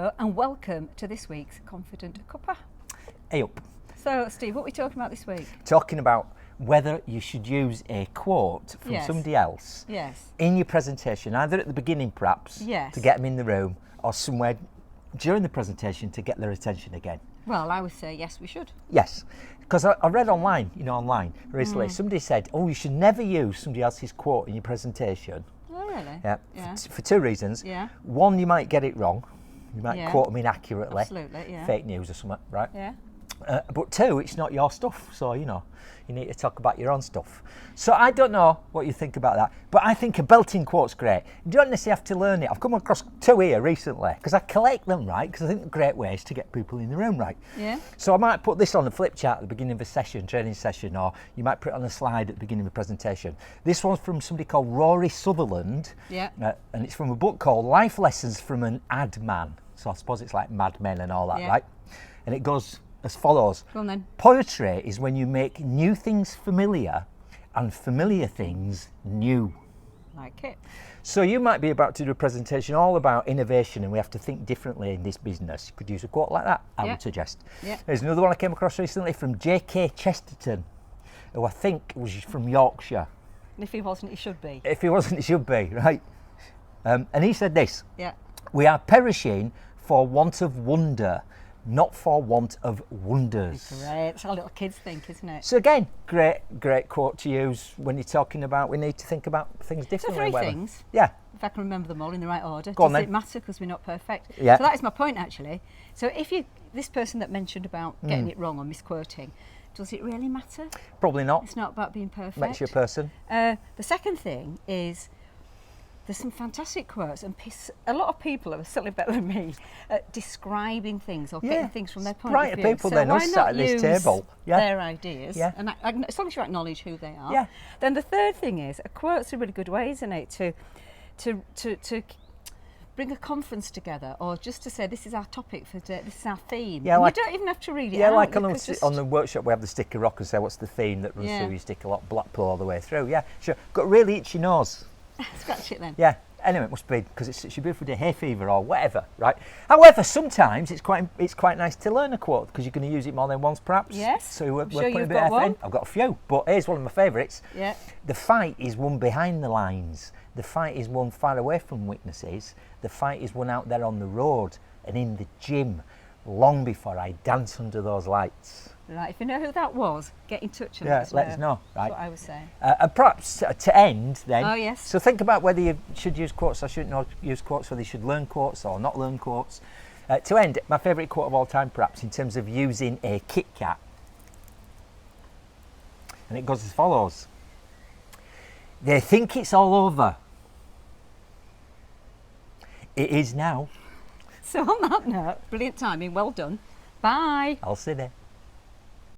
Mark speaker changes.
Speaker 1: Hello and welcome to this week's Confident Cuppa.
Speaker 2: Hey up.
Speaker 1: So Steve, what are we talking about this week?
Speaker 2: Talking about whether you should use a quote from somebody else in your presentation, either at the beginning perhaps to get them in the room, or somewhere during the presentation to get their attention again.
Speaker 1: Well, I would say yes, we should.
Speaker 2: Yes, because I read online recently, somebody said, oh, you should never use somebody else's quote in your presentation.
Speaker 1: Oh, really?
Speaker 2: Yeah, for two reasons.
Speaker 1: Yeah.
Speaker 2: One, you might get it wrong. You might quote them inaccurately.
Speaker 1: Absolutely, yeah.
Speaker 2: Fake news or something, right?
Speaker 1: Yeah.
Speaker 2: But two, it's not your stuff, so you need to talk about your own stuff. So I don't know what you think about that, but I think a belting quote's great. You don't necessarily have to learn it. I've come across two here recently because I collect them, right? Because I think they're great ways to get people in the room, right?
Speaker 1: Yeah.
Speaker 2: So I might put this on a flip chart at the beginning of a session, training session, or you might put it on a slide at the beginning of a presentation. This one's from somebody called Rory Sutherland, and it's from a book called Life Lessons from an Ad Man. So I suppose it's like Mad Men and all that, right? And it goes as follows.
Speaker 1: Go on then.
Speaker 2: Poetry is when you make new things familiar and familiar things new.
Speaker 1: Like it.
Speaker 2: So you might be about to do a presentation all about innovation and we have to think differently in this business. You could use a quote like that, I would suggest. Yeah. There's another one I came across recently from J.K. Chesterton, who I think was from Yorkshire.
Speaker 1: And if he wasn't, he should be.
Speaker 2: If he wasn't, he should be, right? And he said this.
Speaker 1: Yeah.
Speaker 2: We are perishing for want of wonder, not for want of wonders.
Speaker 1: Great. That's how little kids think, isn't it?
Speaker 2: So again, great quote to use when you're talking about we need to think about things differently.
Speaker 1: So three things.
Speaker 2: Yeah.
Speaker 1: If I can remember them all in the right order.
Speaker 2: Go on then.
Speaker 1: Does it matter because we're not perfect?
Speaker 2: Yeah.
Speaker 1: So that is my point actually. So if this person that mentioned about getting it wrong or misquoting, does it really matter?
Speaker 2: Probably not.
Speaker 1: It's not about being perfect.
Speaker 2: Makes you a person.
Speaker 1: The second thing is there's some fantastic quotes, and a lot of people are certainly better than me at describing things or getting things from their point of view.
Speaker 2: Brighter people
Speaker 1: so
Speaker 2: than
Speaker 1: why
Speaker 2: us
Speaker 1: not
Speaker 2: sat at this
Speaker 1: use
Speaker 2: table.
Speaker 1: their ideas?
Speaker 2: Yeah.
Speaker 1: And as long as you acknowledge who they are. Yeah. Then the third thing is a quote's a really good way, isn't it, to bring a conference together, or just to say this is our topic for today, this is our theme. Yeah, like, you don't even have to read it out.
Speaker 2: Yeah, like on the workshop we have the sticker rock and say what's the theme that runs through your sticker lock, Blackpool all the way through. Yeah, sure. Got really itchy nose.
Speaker 1: Scratch it then.
Speaker 2: Yeah. Anyway, it must be because it's such a beautiful day, hay fever or whatever, right? However, sometimes it's quite nice to learn a quote because you're going to use it more than once, perhaps.
Speaker 1: Yes.
Speaker 2: So we're putting a bit of effort in. I've got a few, but here's one of my favourites.
Speaker 1: Yeah.
Speaker 2: The fight is won behind the lines. The fight is won far away from witnesses. The fight is won out there on the road and in the gym, long before I dance under those lights.
Speaker 1: Right, if you know who that was, get in touch and
Speaker 2: let us know. Right.
Speaker 1: That's what I was saying.
Speaker 2: And perhaps to end then.
Speaker 1: Oh, yes.
Speaker 2: So think about whether you should use quotes or shouldn't use quotes, whether you should learn quotes or not learn quotes. To end, my favourite quote of all time, perhaps, in terms of using a Kit Kat. And it goes as follows. They think it's all over. It is now.
Speaker 1: So on that note, brilliant timing, well done. Bye.
Speaker 2: I'll see you there.